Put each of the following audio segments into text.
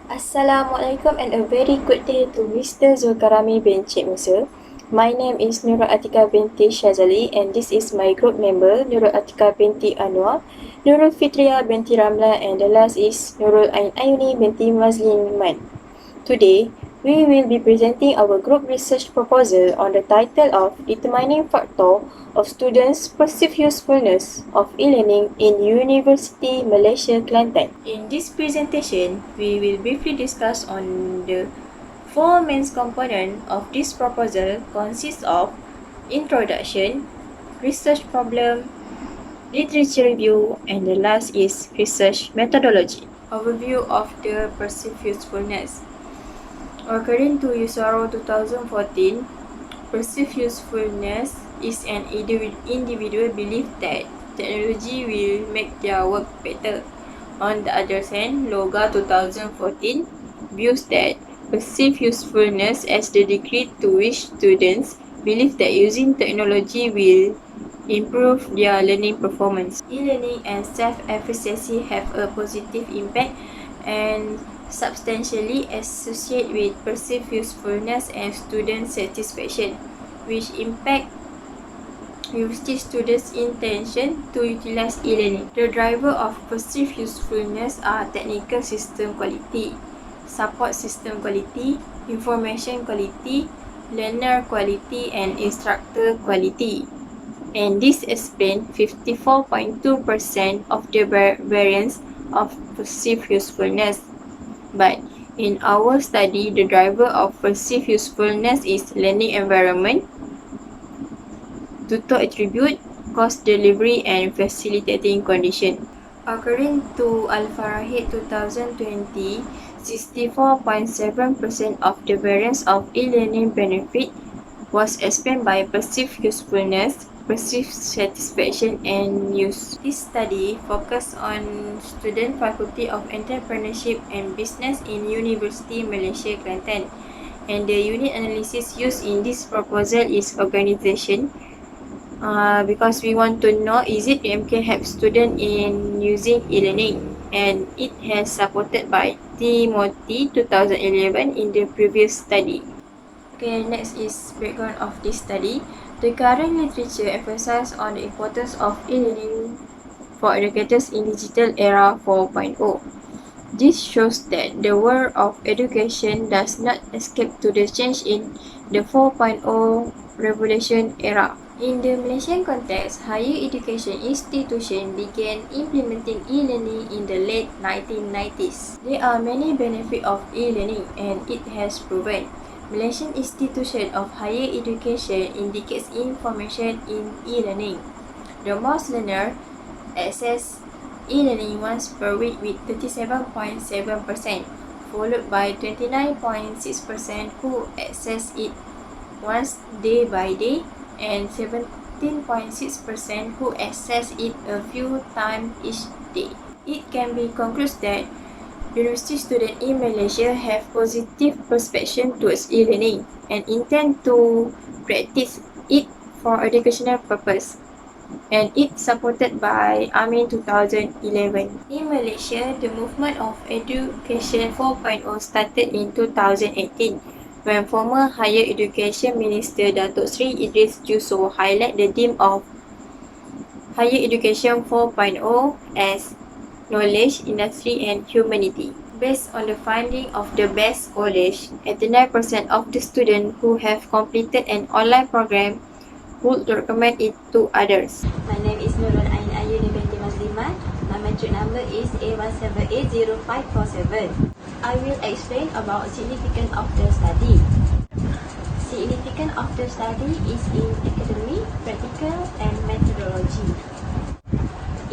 Assalamualaikum and a very good day to Mr. Zulkarami bin Cik Musa. My name is Nurul Atika binti Shazali and this is my group member Nurul Atika binti Anwar, Nurul Fitria binti Ramla and the last is Nurul Ain Ayuni binti Mazliman. Today, we will be presenting our group research proposal on the title of Determining Factor of Students' Perceived Usefulness of E-Learning in University Malaysia Kelantan. In this presentation, we will briefly discuss on the four main components of this proposal consists of introduction, research problem, literature review, and the last is research methodology. Overview of the perceived usefulness. According to USARO 2014, perceived usefulness is an individual belief that technology will make their work better. On the other hand, LOGA 2014 views that perceived usefulness as the degree to which students believe that using technology will improve their learning performance. E-learning and self-efficacy have a positive impact and substantially associate with perceived usefulness and student satisfaction, which impact university students' intention to utilize e-learning. The driver of perceived usefulness are technical system quality, support system quality, information quality, learner quality, and instructor quality. And this explains 54.2% of the variance of perceived usefulness. But in our study, the driver of perceived usefulness is learning environment, tutor attribute, course delivery, and facilitating condition. According to Al-Farahid 2020, 64.7% of the variance of e-learning benefit was explained by perceived usefulness, perceived satisfaction, and use. This study focused on student Faculty of Entrepreneurship and Business in University Malaysia Kelantan, and the unit analysis used in this proposal is organization. Because we want to know is it PMK help student in using e-learning, and it has supported by Timothy 2011 in the previous study. Okay, next is background of this study. The current literature emphasizes on the importance of e-learning for educators in digital era 4.0. This shows that the world of education does not escape to the change in the 4.0 revolution era. In the Malaysian context, higher education institutions began implementing e-learning in the late 1990s. There are many benefits of e-learning and it has proven. Malaysian institution of higher education indicates information in e-learning. The most learners access e-learning once per week with 37.7%, followed by 29.6% who access it once day by day, and 17.6% who access it a few times each day. It can be concluded that university students in Malaysia have positive perception towards e-learning and intend to practice it for educational purpose, and it's supported by Amin 2011. In Malaysia, the movement of Education 4.0 started in 2018 when former Higher Education Minister Datuk Sri Idris Jusoh highlighted the theme of Higher Education 4.0 as knowledge, industry, and humanity. Based on the finding of the BEST College, 89% of the students who have completed an online program would recommend it to others. My name is Nurul Ain Ayuni binti Mazliman. My metric number is A1780547. I will explain about significance of the study. Significance of the study is in academic, practical, and methodology.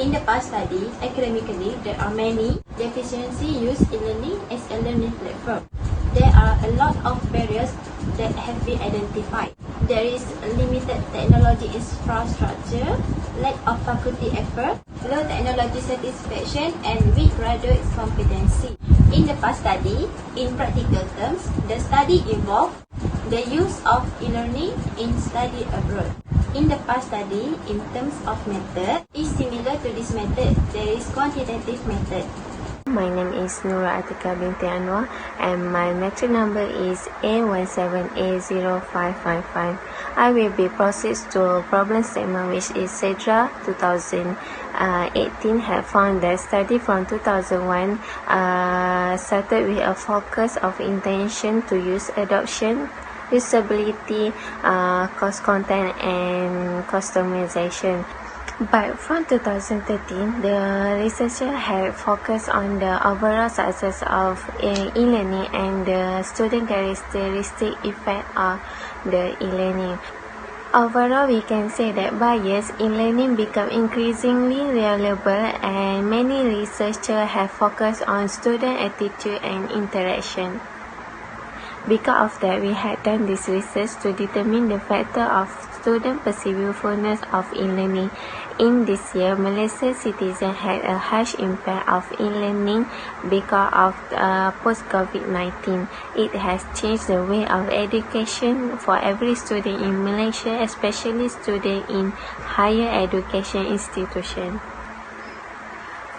In the past study, academically, there are many deficiencies used in learning as a learning platform. There are a lot of barriers that have been identified. There is limited technology infrastructure, lack of faculty effort, low technology satisfaction, and weak graduate competency. In the past study, in practical terms, the study involved the use of e-learning in study abroad. In the past study, in terms of method, is similar to this method. There is quantitative method. My name is Nura Atika binti Anwar and my metric number is A17A0555. I will be proceed to problem statement, which is CEDRA 2018 have found that study from 2001 started with a focus of intention to use adoption, usability, cost content and customization. But from 2013, the researcher had focused on the overall success of e-learning and the student characteristic effect of the e-learning. Overall, we can say that by years, e-learning become increasingly reliable and many researchers have focused on student attitude and interaction. Because of that, we had done this research to determine the factor of student perceived usefulness of e-learning. In this year, Malaysian citizens had a harsh impact of e-learning because of post-COVID-19. It has changed the way of education for every student in Malaysia, especially students in higher education institutions.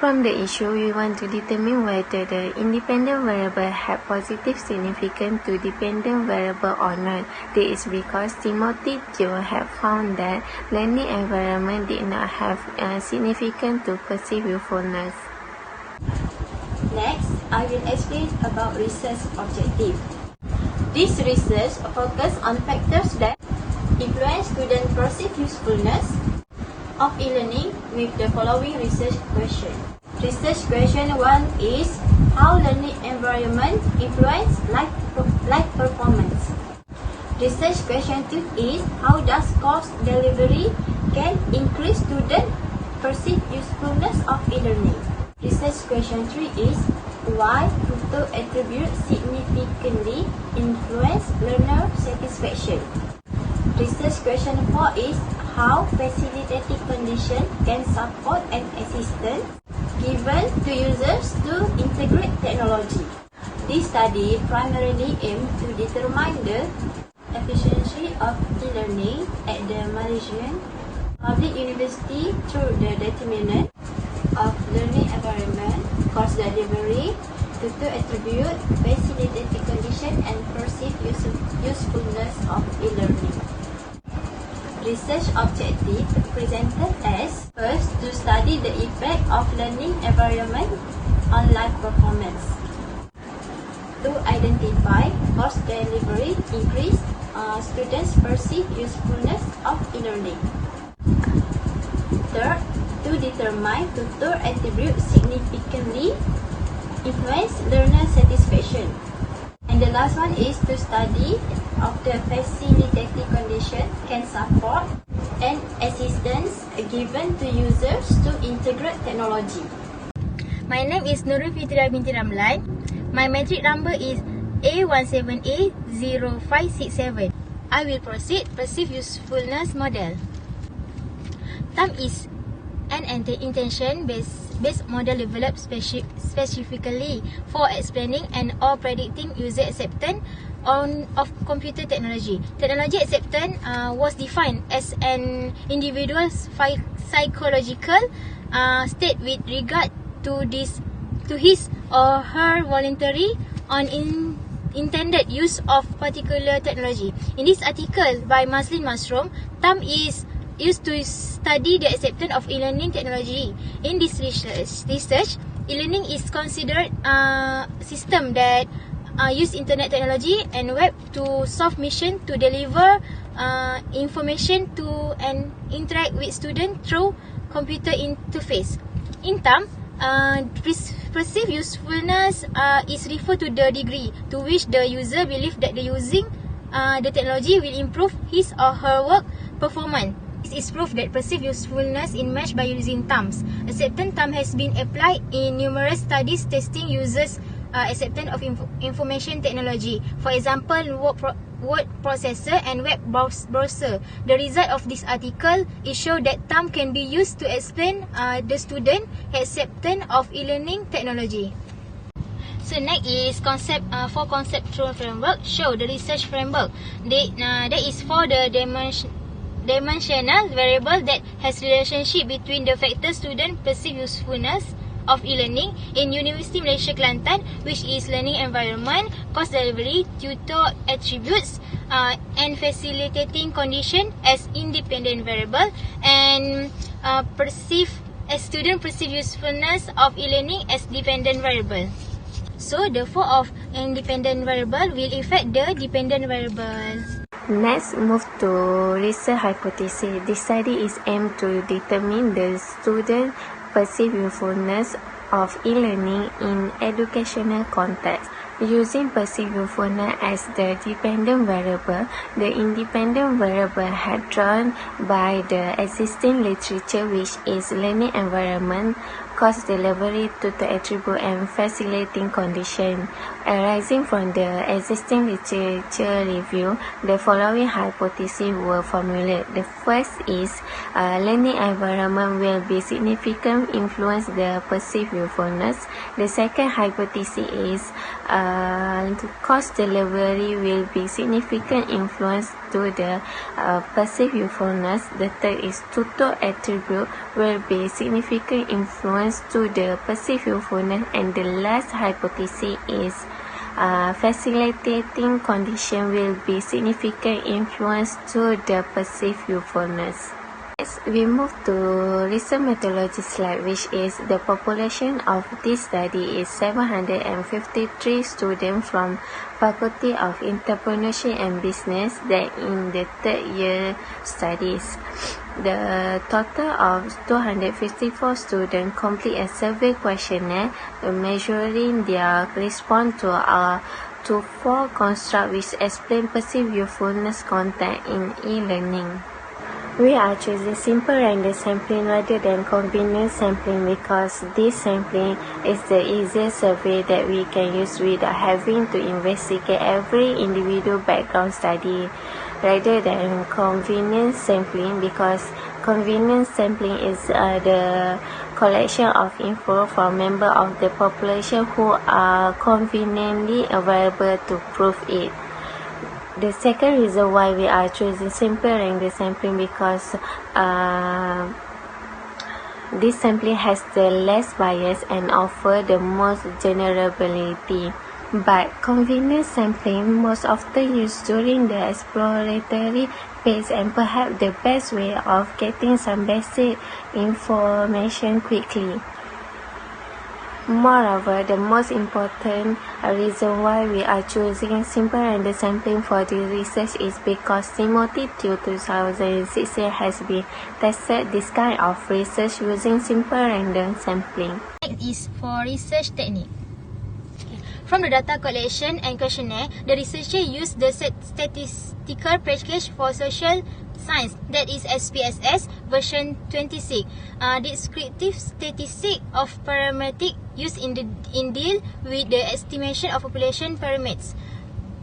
From the issue, we want to determine whether the independent variable had positive significance to dependent variable or not. This is because Timothy Teo had found that learning environment did not have significance to perceived usefulness. Next, I will explain about research objective. This research focuses on factors that influence student perceived usefulness of e-learning with the following research question. Research question 1 is how learning environment influence life performance. Research question 2 is how does course delivery can increase student perceived usefulness of e-learning. Research question 3 is why tutor attributes significantly influence learner satisfaction. Research question 4 is how facilitative condition can support an assistance given to users to integrate technology. This study primarily aimed to determine the efficiency of e-learning at the Malaysian public university through the determinant of learning environment, course delivery, tutor attribute, facilitative condition and perceived usefulness of e-learning. Research objective presented as first, to study the effect of learning environment on life performance. To identify course delivery increase students' perceived usefulness of e-learning. Third, to determine tutor attribute significantly influence learner satisfaction. And the last one is to study of the facilitative condition can support and assistance given to users to integrate technology. My name is Nurul Fitria binti Ramlan. My metric number is A17A0567. I will proceed perceived usefulness model. TAM is an intention-based model developed specifically for explaining and or predicting user acceptance of computer technology. Technology acceptance was defined as an individual's psychological state with regard to his or her voluntary or intended use of particular technology. In this article by Maslin Masroom, TAM is used to study the acceptance of e-learning technology. In this research, e-learning is considered a system that use internet technology and web to solve mission to deliver information to and interact with students through computer interface. In TAM, perceived usefulness is referred to the degree to which the user believes that the using the technology will improve his or her work performance. This is proof that perceived usefulness is measured by using TAMs. Acceptance TAM has been applied in numerous studies testing users' acceptance of information technology. For example, word processor and web browser. The result of this article is show that TAM can be used to explain the student acceptance of e-learning technology. So next is for conceptual framework. Show the research framework. That is for the dimensional variable that has relationship between the factor student perceived usefulness of e-learning in Universiti Malaysia Kelantan, which is learning environment, course delivery, tutor attributes, and facilitating condition as independent variable, and student perceive usefulness of e-learning as dependent variable. So the four of independent variable will affect the dependent variables. Next, move to research hypothesis. This study is aimed to determine the student perceived usefulness of e-learning in educational context. Using perceived usefulness as the dependent variable, the independent variable had drawn by the existing literature, which is learning environment, course delivery, tutor attribute, and facilitating condition. Arising from the existing literature review, the following hypotheses were formulated. The first is learning environment will be significant influence the perceived usefulness. The second hypothesis is course delivery will be significant influence to the perceived usefulness. The third is tutor attribute will be significant influence to the perceived usefulness, and the last hypothesis is facilitating condition will be significant influence to the perceived usefulness. Next, we move to research methodology slide, which is the population of this study is 753 students from Faculty of Entrepreneurship and Business that in the third year studies. The total of 254 students complete a survey questionnaire measuring their response to four constructs which explain perceived usefulness content in e-learning. We are choosing simple random sampling rather than convenience sampling because this sampling is the easiest survey that we can use without having to investigate every individual background study, rather than convenience sampling because convenience sampling is the collection of info from members of the population who are conveniently available to prove it. The second reason why we are choosing simple random sampling because this sampling has the less bias and offer the most generability. But convenience sampling most often used during the exploratory phase and perhaps the best way of getting some basic information quickly. Moreover, the most important reason why we are choosing simple random sampling for this research is because Timothy till 2016 has been tested this kind of research using simple random sampling. Next is for research technique. From the data collection and questionnaire, the researcher used the statistical package for social science, that is SPSS version 26. Descriptive statistic of parametric used in deal with the estimation of population parameters.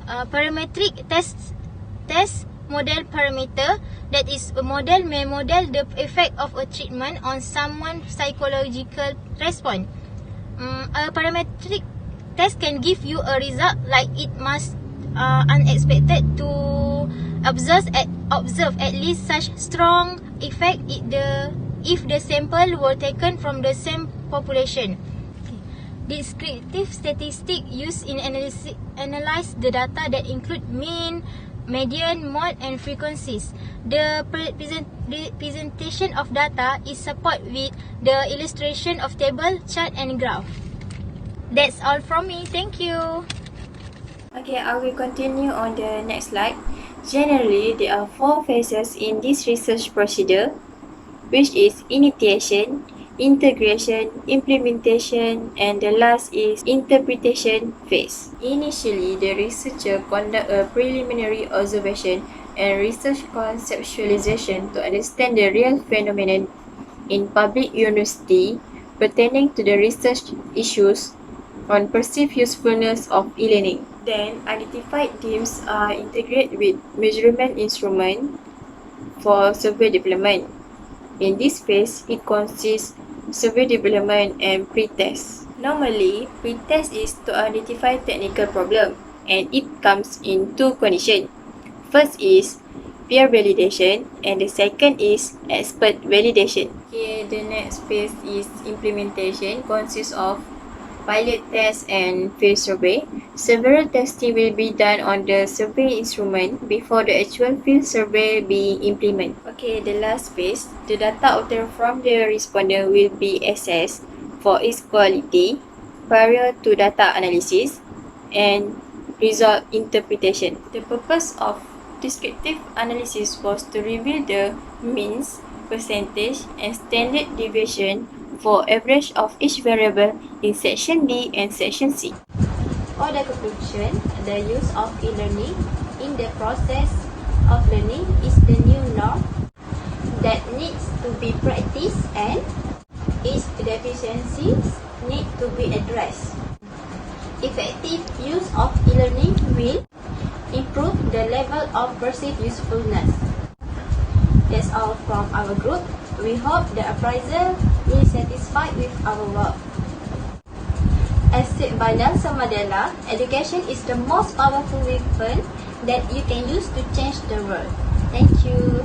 Parametric test model parameter, that is a model may model the effect of a treatment on someone's psychological response. A parametric test can give you a result like it must unexpected to observe at least such strong effect if the sample were taken from the same population. Descriptive statistics used in analyze the data that include mean, median, mode, and frequencies. The presentation of data is supported with the illustration of table, chart, and graph. That's all from me. Thank you. Okay, I will continue on the next slide. Generally, there are 4 phases in this research procedure, which is initiation, integration, implementation, and the last is interpretation phase. Initially, the researcher conduct a preliminary observation and research conceptualization to understand the real phenomenon in public university pertaining to the research issues on perceived usefulness of e-learning. Then, identified themes are integrated with measurement instrument for survey development. In this phase, it consists survey development and pre-test. Normally, pre-test is to identify technical problem, and it comes in 2 conditions. First is peer validation, and the second is expert validation. Okay, the next phase is implementation, consists of pilot test and field survey. Several testing will be done on the survey instrument before the actual field survey be implemented. Okay, the last phase, the data obtained from the respondent will be assessed for its quality prior to data analysis and result interpretation. The purpose of descriptive analysis was to reveal the means, percentage, and standard deviation for average of each variable in section D and section C. For the conclusion, the use of e-learning in the process of learning is the new norm that needs to be practiced and its deficiencies need to be addressed. Effective use of e-learning will improve the level of perceived usefulness. That's all from our group. We hope the appraiser will be satisfied with our work. As said by Nelson Mandela, education is the most powerful weapon that you can use to change the world. Thank you.